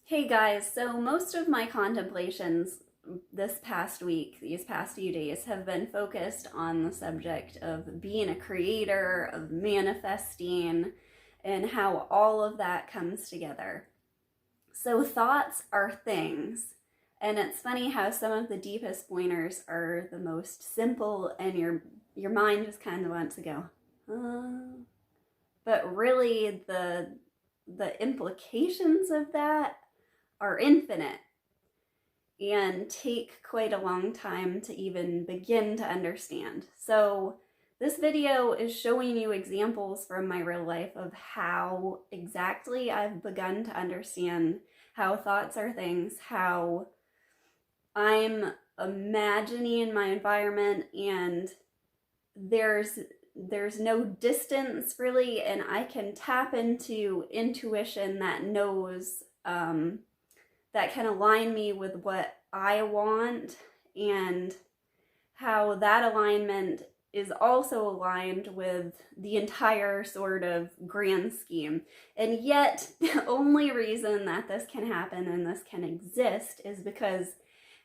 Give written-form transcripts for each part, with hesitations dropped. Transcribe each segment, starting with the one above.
Hey guys, so most of my contemplations this past week, these past few days, have been focused on the subject of being a creator, of manifesting, and how all of that comes together. So thoughts are things, and it's funny how some of the deepest pointers are the most simple, and your mind just kind of wants to go, but really the implications of that are infinite and take quite a long time to even begin to understand. So this video is showing you examples from my real life of how exactly I've begun to understand how thoughts are things, how I'm imagining my environment, and there's no distance really, and I can tap into intuition that knows that can align me with what I want, and how that alignment is also aligned with the entire sort of grand scheme. And yet, the only reason that this can happen and this can exist is because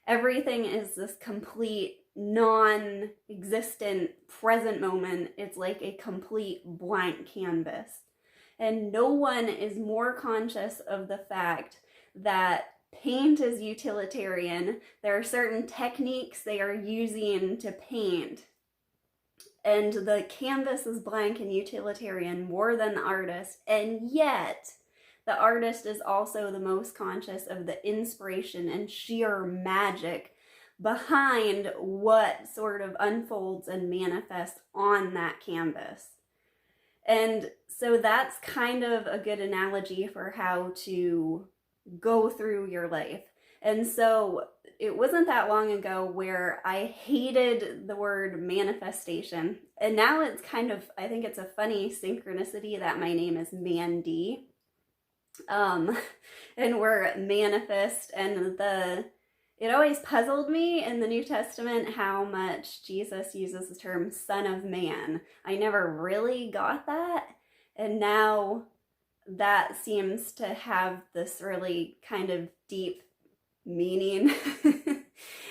everything is this complete non-existent present moment. It's like a complete blank canvas. And no one is more conscious of the fact that paint is utilitarian. There are certain techniques they are using to paint, and the canvas is blank and utilitarian more than the artist, and yet the artist is also the most conscious of the inspiration and sheer magic behind what sort of unfolds and manifests on that canvas. And so that's kind of a good analogy for how to go through your life. And so it wasn't that long ago where I hated the word manifestation. And now it's kind of, I think it's a funny synchronicity that my name is Mandy. And we're manifest, and it always puzzled me in the New Testament how much Jesus uses the term Son of Man. I never really got that. And now that seems to have this really kind of deep meaning.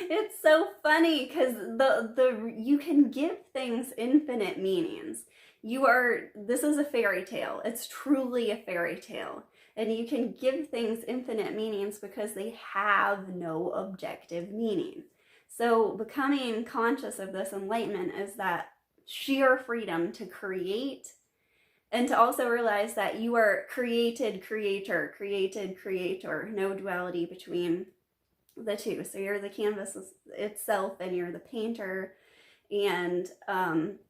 It's so funny because you can give things infinite meanings. This is a fairy tale. It's truly a fairy tale. And you can give things infinite meanings because they have no objective meaning. So becoming conscious of this enlightenment is that sheer freedom to create, and to also realize that you are created creator, no duality between the two. So you're the canvas itself and you're the painter, and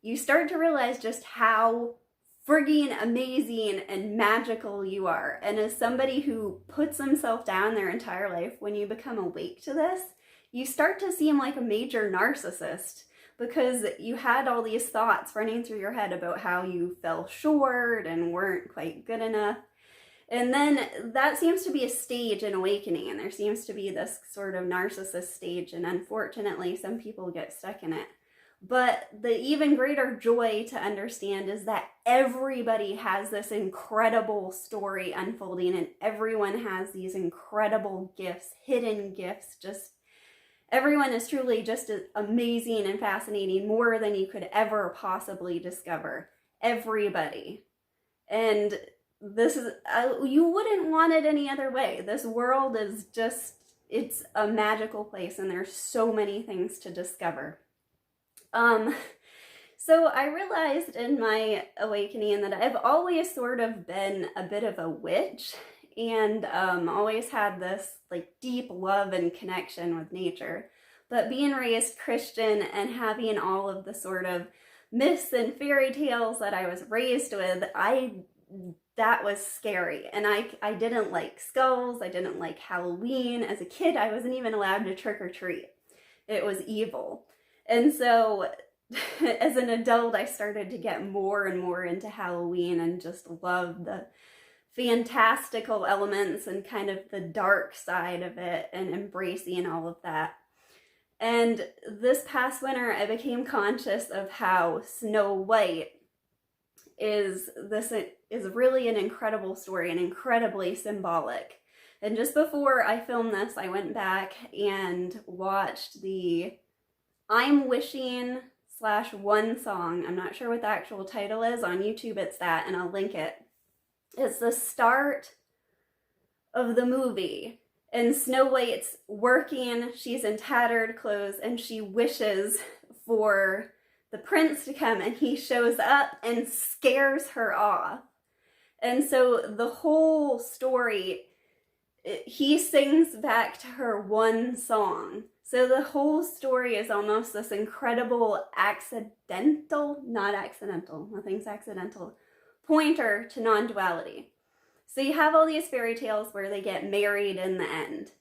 you start to realize just how frigging amazing and magical you are. And as somebody who puts himself down their entire life, when you become awake to this, you start to seem like a major narcissist, because you had all these thoughts running through your head about how you fell short and weren't quite good enough. And then that seems to be a stage in awakening, and there seems to be this sort of narcissist stage, and unfortunately some people get stuck in it. But the even greater joy to understand is that everybody has this incredible story unfolding, and everyone has these incredible gifts, hidden gifts. Just everyone is truly just amazing and fascinating, more than you could ever possibly discover. Everybody. And this is, you wouldn't want it any other way. This world is just, it's a magical place, and there's so many things to discover. So I realized in my awakening that I've always sort of been a bit of a witch, and always had this like deep love and connection with nature. But being raised Christian and having all of the sort of myths and fairy tales that I was raised with, that was scary. And I didn't like skulls. I didn't like Halloween. As a kid, I wasn't even allowed to trick or treat. It was evil. And so as an adult, I started to get more and more into Halloween and just love the fantastical elements and kind of the dark side of it, and embracing all of that. And this past winter, I became conscious of how Snow White is really an incredible story and incredibly symbolic. And just before I filmed this, I went back and watched the I'm Wishing / One Song. I'm not sure what the actual title is. On YouTube it's that, and I'll link it. It's the start of the movie. And Snow White's working, she's in tattered clothes, and she wishes for the prince to come, and he shows up and scares her off. And so the whole story, he sings back to her one song. So the whole story is almost this incredible not accidental, nothing's accidental, pointer to non-duality. So you have all these fairy tales where they get married in the end.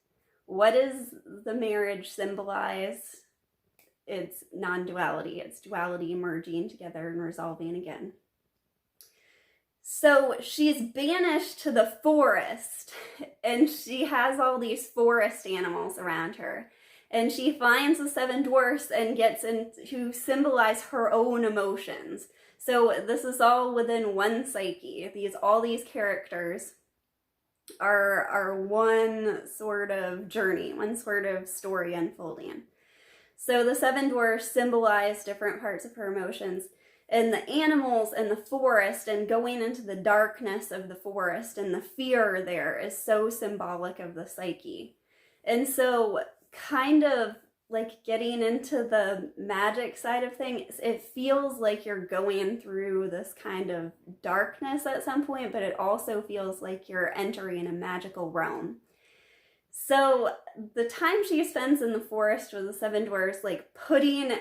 What does the marriage symbolize? It's non-duality. It's duality merging together and resolving again. So she's banished to the forest, and she has all these forest animals around her. And she finds the 7 dwarfs and gets to symbolize her own emotions. So this is all within one psyche. All these characters are one sort of journey, one sort of story unfolding. So the 7 dwarfs symbolize different parts of her emotions. And the animals in the forest and going into the darkness of the forest and the fear there is so symbolic of the psyche. And so kind of like getting into the magic side of things, it feels like you're going through this kind of darkness at some point, but it also feels like you're entering a magical realm. So the time she spends in the forest with the 7 dwarfs, like putting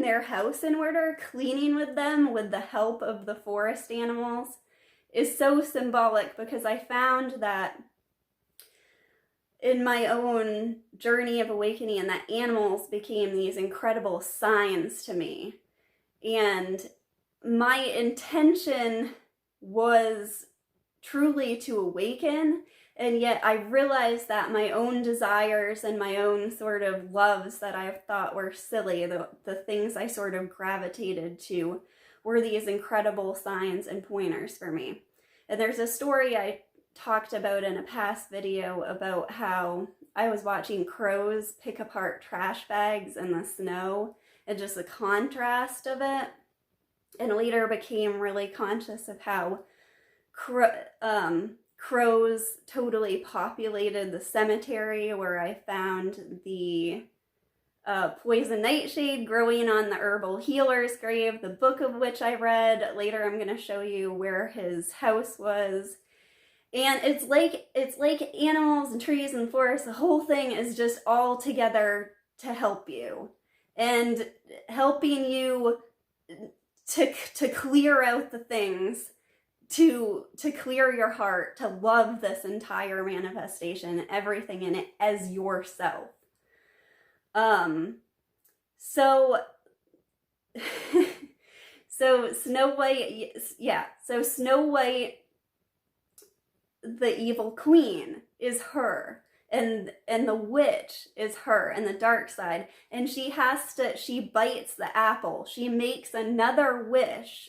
their house in order, cleaning with them with the help of the forest animals, is so symbolic, because I found that in my own journey of awakening, and that animals became these incredible signs to me. And my intention was truly to awaken, and yet I realized that my own desires and my own sort of loves that I thought were silly, the things I sort of gravitated to, were these incredible signs and pointers for me. And there's a story I talked about in a past video about how I was watching crows pick apart trash bags in the snow, and just the contrast of it. And later became really conscious of how crows totally populated the cemetery where I found the poison nightshade growing on the herbal healer's grave, the book of which I read. Later I'm going to show you where his house was. And it's like animals and trees and forests. The whole thing is just all together to help you, and helping you to clear out the things, to clear your heart, to love this entire manifestation, everything in it, as yourself. So Snow White, yeah. So Snow White, the evil queen, is her, and the witch is her, and the dark side. And she bites the apple. She makes another wish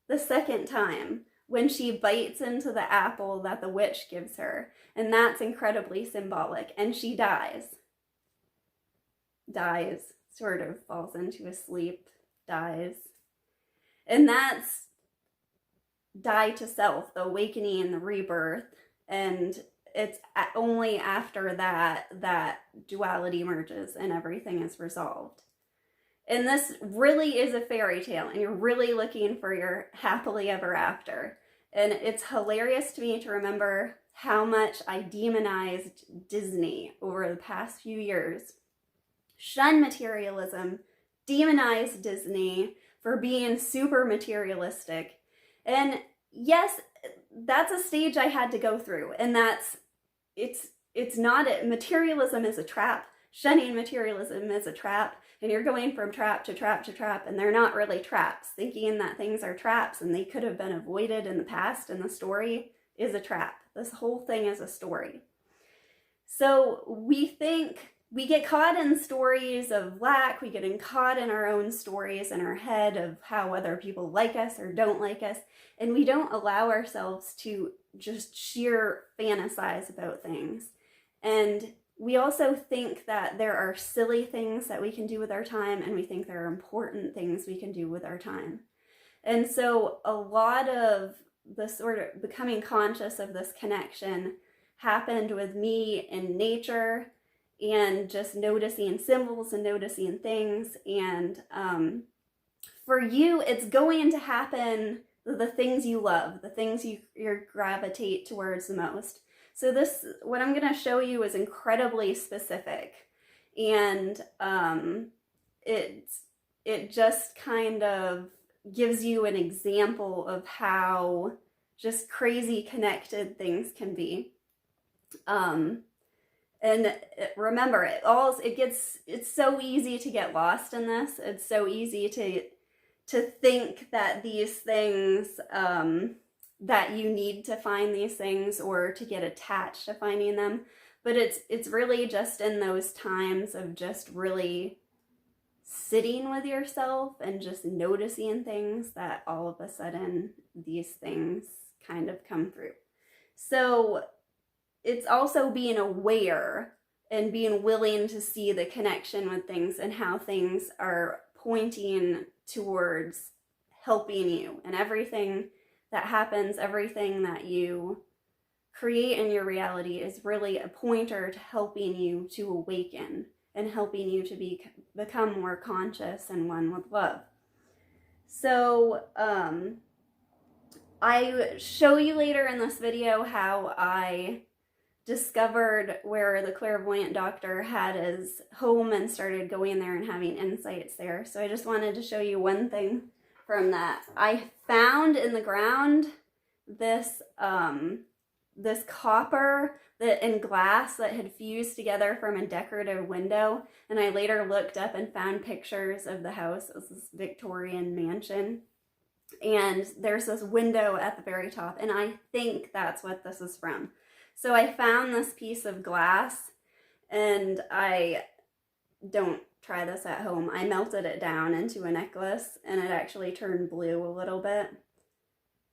the second time when she bites into the apple that the witch gives her. And that's incredibly symbolic. And she dies, sort of falls into a sleep, dies. And that's die to self, the awakening and the rebirth. And it's only after that duality emerges and everything is resolved. And this really is a fairy tale, and you're really looking for your happily ever after. And it's hilarious to me to remember how much I demonized Disney over the past few years. Shun materialism, demonize Disney for being super materialistic. And yes, that's a stage I had to go through, and it's not it. Materialism is a trap. Shunning materialism is a trap, and you're going from trap to trap to trap, and they're not really traps. Thinking that things are traps and they could have been avoided in the past and the story is a trap. This whole thing is a story. So we think we get caught in stories of lack, we get caught in our own stories in our head of how other people like us or don't like us, and we don't allow ourselves to just sheer fantasize about things. And we also think that there are silly things that we can do with our time, and we think there are important things we can do with our time. And so a lot of the sort of becoming conscious of this connection happened with me in nature and just noticing symbols and noticing things. And for you, it's going to happen the things you love, the things you gravitate towards the most. So this, what I'm going to show you is incredibly specific. And it just kind of gives you an example of how just crazy connected things can be. And remember, it's so easy to get lost in this. It's so easy to think that these things, that you need to find these things or to get attached to finding them. But it's really just in those times of just really sitting with yourself and just noticing things that all of a sudden these things kind of come through. So it's also being aware and being willing to see the connection with things and how things are pointing towards helping you. And everything that happens, everything that you create in your reality is really a pointer to helping you to awaken and helping you to become more conscious and one with love. So I show you later in this video how I discovered where the clairvoyant doctor had his home and started going there and having insights there. So I just wanted to show you one thing from that. I found in the ground this this copper and glass that had fused together from a decorative window, and I later looked up and found pictures of the house. It was this Victorian mansion, and there's this window at the very top, and I think that's what this is from. So I found this piece of glass, and don't try this at home. I melted it down into a necklace, and it actually turned blue a little bit.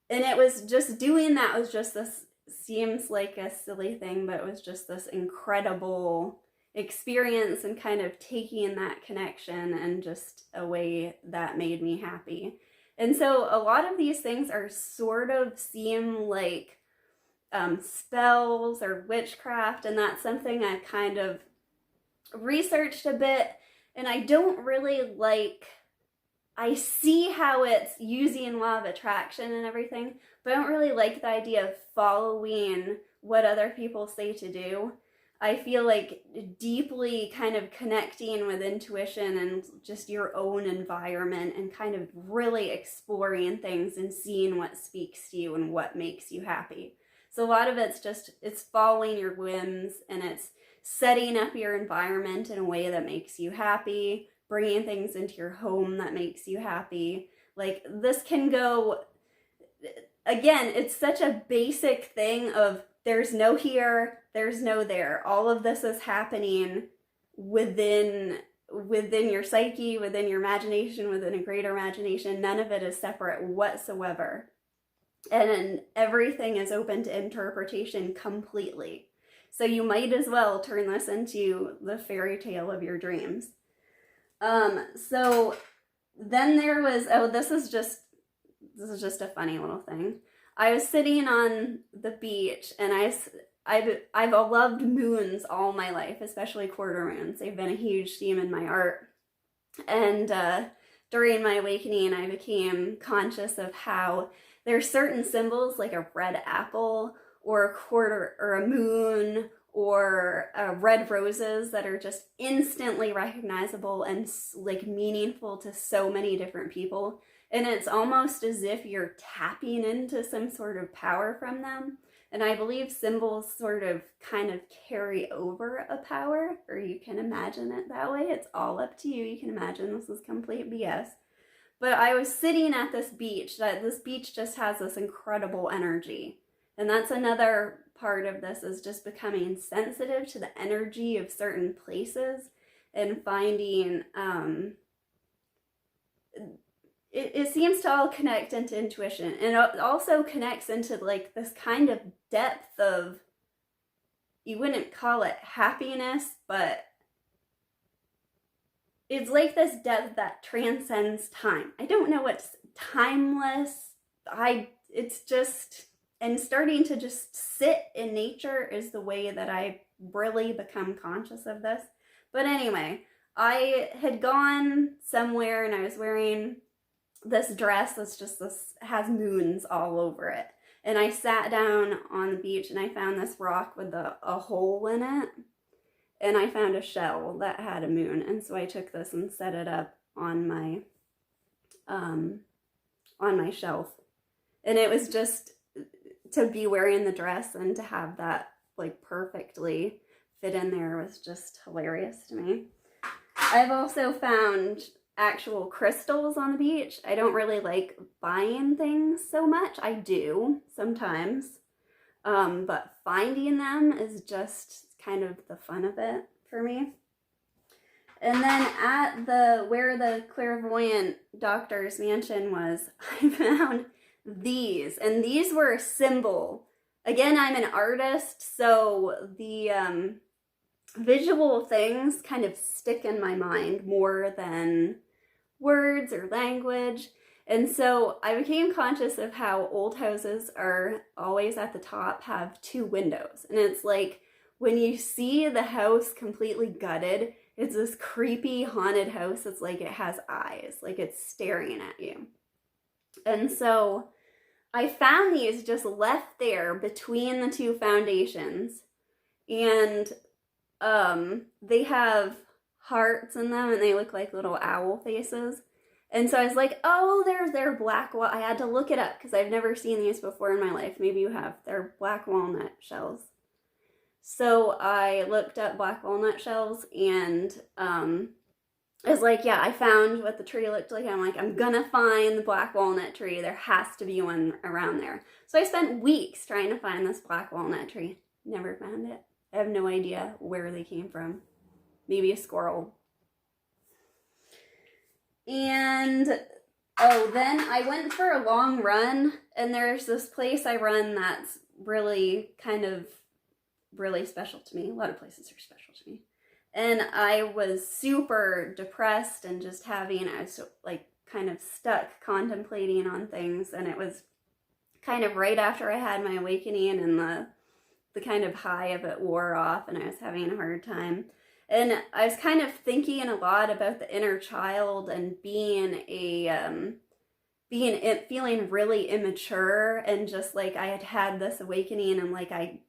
And it was just doing that was just this, seems like a silly thing, but it was just this incredible experience and kind of taking that connection and just a way that made me happy. And so a lot of these things are sort of seem like spells or witchcraft, and that's something I've kind of researched a bit, and I don't really like. I see how it's using law of attraction and everything, but I don't really like the idea of following what other people say to do. I feel like deeply kind of connecting with intuition and just your own environment and kind of really exploring things and seeing what speaks to you and what makes you happy. So a lot of it's following your whims, and it's setting up your environment in a way that makes you happy, bringing things into your home that makes you happy. Like this can go, again, it's such a basic thing of there's no here, there's no there. All of this is happening within your psyche, within your imagination, within a greater imagination. None of it is separate whatsoever. And everything is open to interpretation completely. So you might as well turn this into the fairy tale of your dreams. So then there was, this is just a funny little thing. I was sitting on the beach, and I've loved moons all my life, especially quarter moons. They've been a huge theme in my art. And during my awakening, I became conscious of how there's certain symbols like a red apple or a quarter or a moon or red roses that are just instantly recognizable and like meaningful to so many different people. And it's almost as if you're tapping into some sort of power from them. And I believe symbols sort of kind of carry over a power, or you can imagine it that way. It's all up to you. You can imagine this is complete BS. But I was sitting at this beach. This beach just has this incredible energy. And that's another part of this is just becoming sensitive to the energy of certain places and finding, it seems to all connect into intuition, and it also connects into like this kind of depth of, you wouldn't call it happiness, but it's like this depth that transcends time. I don't know what's timeless. It's just, and starting to just sit in nature is the way that I really become conscious of this. But anyway, I had gone somewhere and I was wearing this dress that's just this, has moons all over it. And I sat down on the beach and I found this rock with a hole in it. And I found a shell that had a moon. And so I took this and set it up on my shelf. And it was just, to be wearing the dress and to have that like perfectly fit in there was just hilarious to me. I've also found actual crystals on the beach. I don't really like buying things so much. I do sometimes, but finding them is just kind of the fun of it for me. And then at where the clairvoyant doctor's mansion was, I found these, and these were a symbol. Again, I'm an artist, so the visual things kind of stick in my mind more than words or language. And so I became conscious of how old houses are always at the top have two windows. And it's like when you see the house completely gutted, it's this creepy haunted house. It's like it has eyes, like it's staring at you. And so I found these just left there between the two foundations. And they have hearts in them and they look like little owl faces. And so I was like, oh, they're black. I had to look it up because I've never seen these before in my life. Maybe you have. They're black walnut shells. So I looked up black walnut shells and I was like, yeah, I found what the tree looked like. I'm like, I'm gonna find the black walnut tree. There has to be one around there. So I spent weeks trying to find this black walnut tree. Never found it. I have no idea where they came from. Maybe a squirrel. And then I went for a long run, and there's this place I run that's really really special to me. A lot of places are special to me. And I was super depressed and just I was like kind of stuck contemplating on things, and it was kind of right after I had my awakening and the kind of high of it wore off, and I was having a hard time. And I was kind of thinking a lot about the inner child and feeling really immature, and just like I had this awakening, and like I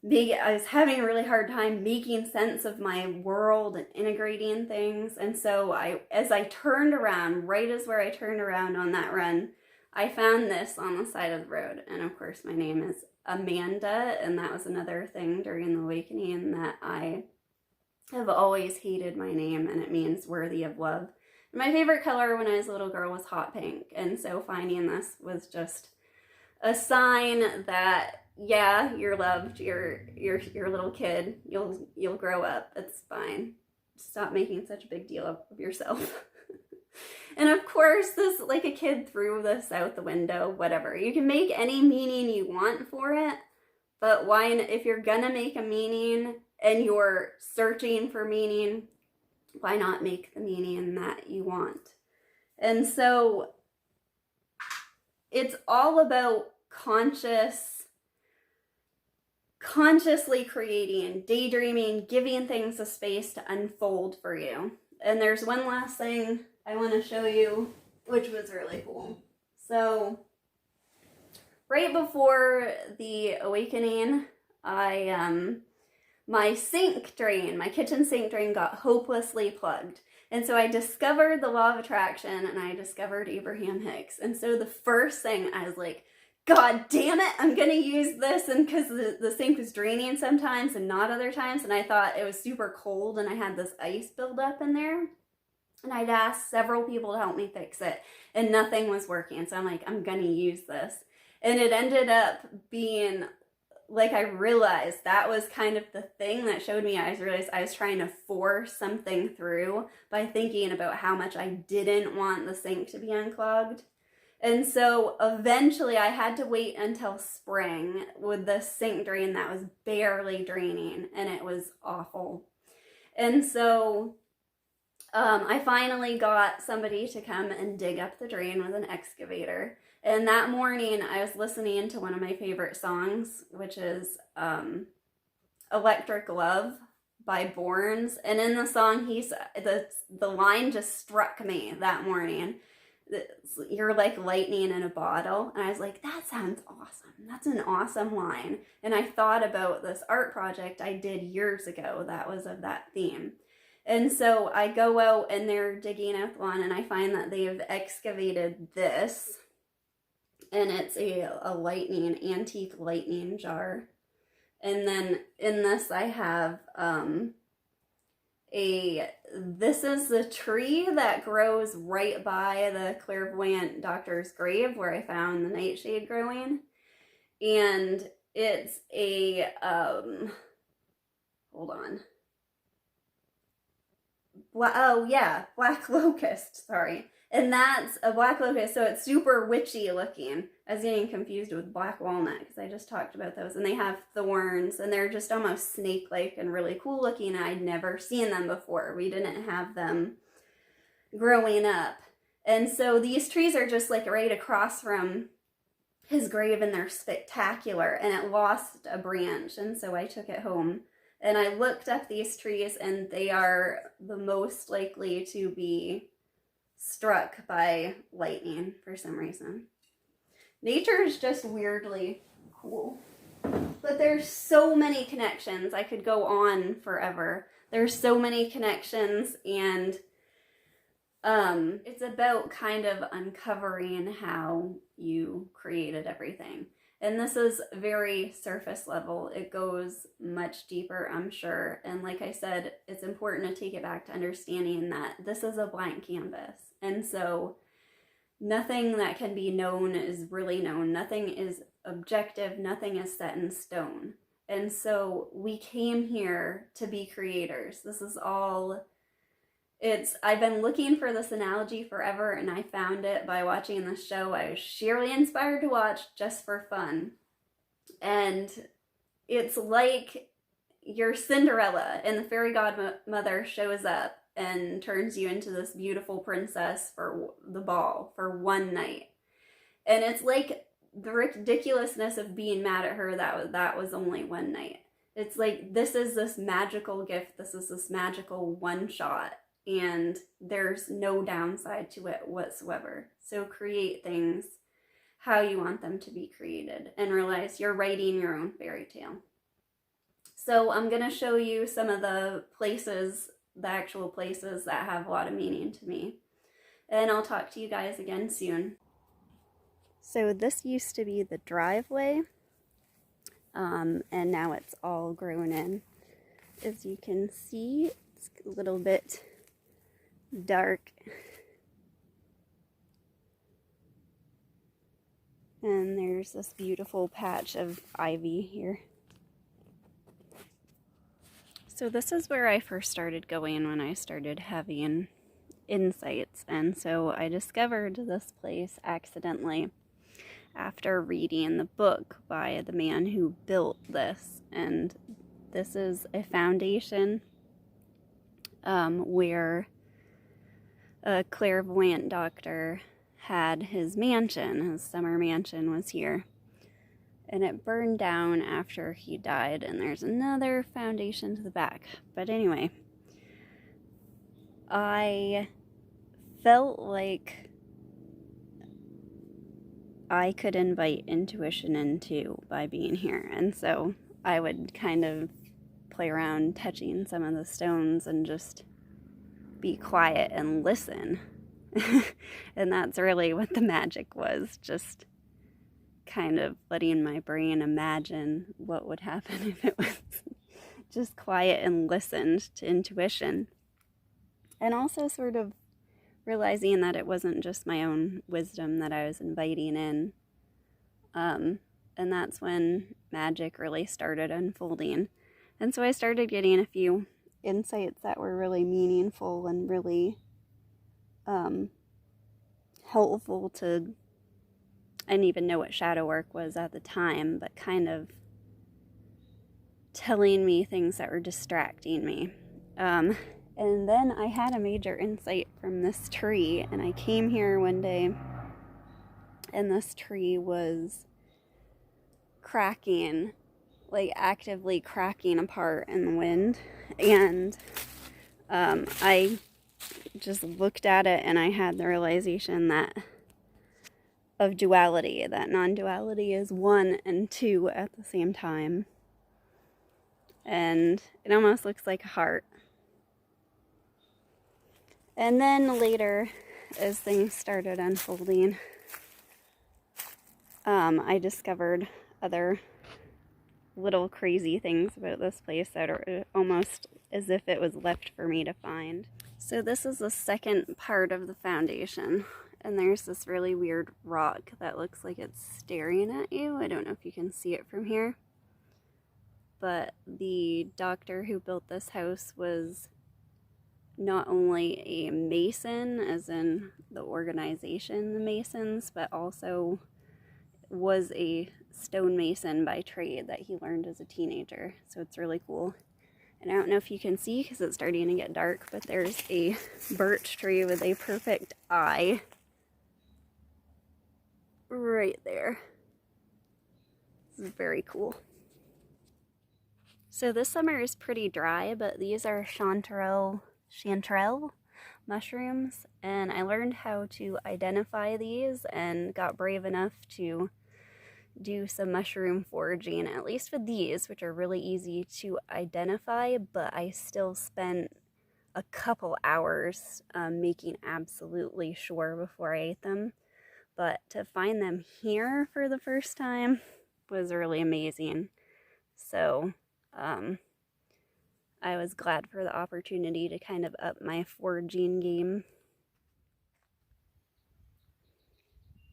was having a really hard time making sense of my world and integrating things. And so as I turned around, right as where I turned around on that run, I found this on the side of the road. And of course my name is Amanda, and that was another thing during the awakening, that I have always hated my name, and it means worthy of love. And my favorite color when I was a little girl was hot pink, and so finding this was just a sign that, yeah, you're loved, you're a little kid, you'll grow up, it's fine. Stop making such a big deal of yourself. And of course, this, like, a kid threw this out the window, whatever. You can make any meaning you want for it, but why, if you're gonna make a meaning and you're searching for meaning, why not make the meaning that you want? And so it's all about consciously creating, daydreaming, giving things a space to unfold for you. And there's one last thing I want to show you, which was really cool. So right before the awakening, my kitchen sink drain got hopelessly plugged. And so I discovered the law of attraction, and I discovered Abraham Hicks. And so the first thing I was like, God damn it, I'm going to use this. And because the sink was draining sometimes and not other times, and I thought it was super cold and I had this ice build up in there. And I'd asked several people to help me fix it, and nothing was working. So I'm like, I'm going to use this. And it ended up being like I realized that was kind of the thing that showed me. I realized I was trying to force something through by thinking about how much I didn't want the sink to be unclogged. And so eventually I had to wait until spring with the sink drain that was barely draining, and it was awful. And so I finally got somebody to come and dig up the drain with an excavator. And that morning I was listening to one of my favorite songs, which is Electric Love by Borns. And in the song, the line just struck me that morning. You're like lightning in a bottle. And I was like, that sounds awesome. That's an awesome line. And I thought about this art project I did years ago that was of that theme. And so I go out and they're digging out the lawn, and I find that they've excavated this. And it's a antique lightning jar. And then in this I have this is the tree that grows right by the clairvoyant doctor's grave where I found the nightshade growing. And it's a, hold on. Black locust, sorry. And that's a black locust, so it's super witchy looking. I was getting confused with black walnut because I just talked about those. And they have thorns, and they're just almost snake-like and really cool looking. And I'd never seen them before. We didn't have them growing up. And so these trees are just like right across from his grave, and they're spectacular. And it lost a branch, and so I took it home. And I looked up these trees, and they are the most likely to be struck by lightning for some reason. Nature is just weirdly cool. But there's so many connections. I could go on forever. There's so many connections, and it's about kind of uncovering how you created everything. And this is very surface level. It goes much deeper, I'm sure. And like I said, it's important to take it back to understanding that this is a blank canvas. And so nothing that can be known is really known. Nothing is objective. Nothing is set in stone. And so we came here to be creators. This is all... I've been looking for this analogy forever, and I found it by watching the show I was sheerly inspired to watch just for fun. And it's like you're Cinderella, and the fairy godmother shows up and turns you into this beautiful princess for the ball for one night. And it's like the ridiculousness of being mad at her that was only one night. It's like, this is this magical gift. This is this magical one shot. And there's no downside to it whatsoever. So create things how you want them to be created and realize you're writing your own fairy tale. So I'm going to show you some of the places, the actual places that have a lot of meaning to me. And I'll talk to you guys again soon. So this used to be the driveway, and now it's all grown in. As you can see, it's a little bit dark, and there's this beautiful patch of ivy here. So this is where I first started going when I started having insights, and so I discovered this place accidentally after reading the book by the man who built this. And this is a foundation where a clairvoyant doctor had his mansion. His summer mansion was here. And it burned down after he died, and there's another foundation to the back. But anyway, I felt like I could invite intuition in too by being here. And so I would kind of play around touching some of the stones and just be quiet and listen. And that's really what the magic was, just kind of letting my brain imagine what would happen if it was just quiet and listened to intuition. And also sort of realizing that it wasn't just my own wisdom that I was inviting in. and that's when magic really started unfolding. And so I started getting a few insights that were really meaningful and really helpful to, I didn't even know what shadow work was at the time, but kind of telling me things that were distracting me. And then I had a major insight from this tree, and I came here one day, and this tree was cracking, like actively cracking apart in the wind. And I just looked at it, and I had the realization that of duality, that non-duality is one and two at the same time. And it almost looks like a heart. And then later, as things started unfolding, I discovered other little crazy things about this place that are almost as if it was left for me to find. So this is the second part of the foundation, and there's this really weird rock that looks like it's staring at you. I don't know if you can see it from here, but the doctor who built this house was not only a Mason, as in the organization, the Masons, but also was a stonemason by trade that he learned as a teenager. So it's really cool. And I don't know if you can see because it's starting to get dark, but there's a birch tree with a perfect eye right there. This is very cool. So this summer is pretty dry, but these are chanterelle mushrooms, and I learned how to identify these and got brave enough to do some mushroom foraging, at least with these, which are really easy to identify, but I still spent a couple hours making absolutely sure before I ate them. But to find them here for the first time was really amazing. So I was glad for the opportunity to kind of up my foraging game.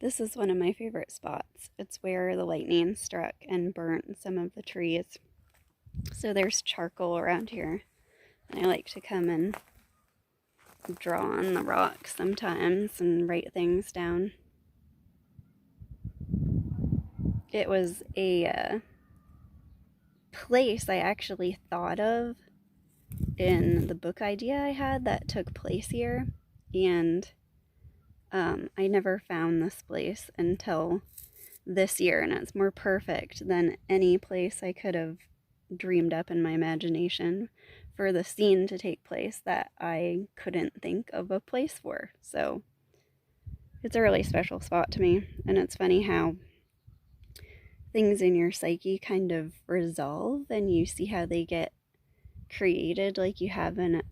This is one of my favorite spots. It's where the lightning struck and burnt some of the trees. So there's charcoal around here. And I like to come and draw on the rocks sometimes and write things down. It was a place I actually thought of in the book idea I had that took place here. And I never found this place until this year, and it's more perfect than any place I could have dreamed up in my imagination for the scene to take place that I couldn't think of a place for. So it's a really special spot to me, and it's funny how things in your psyche kind of resolve and you see how they get created. Like you have an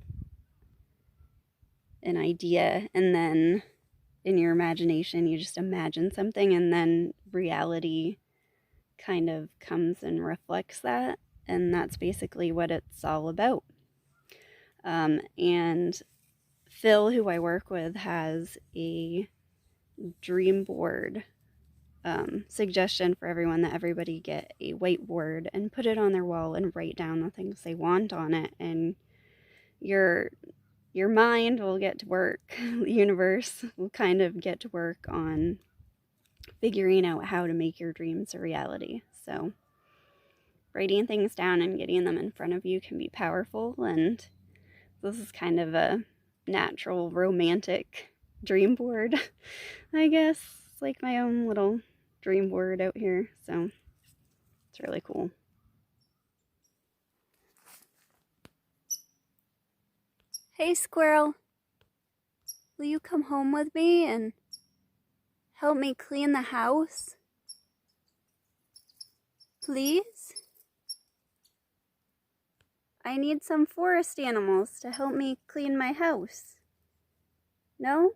idea, and then in your imagination you just imagine something, and then reality kind of comes and reflects that, and that's basically what it's all about. And Phil, who I work with, has a dream board suggestion for everyone, that everybody get a whiteboard and put it on their wall and write down the things they want on it, and your mind will get to work. The universe will kind of get to work on figuring out how to make your dreams a reality. So writing things down and getting them in front of you can be powerful, and this is kind of a natural romantic dream board, I guess. It's like my own little dream board out here, so it's really cool. Hey, squirrel, will you come home with me and help me clean the house? Please? I need some forest animals to help me clean my house. No?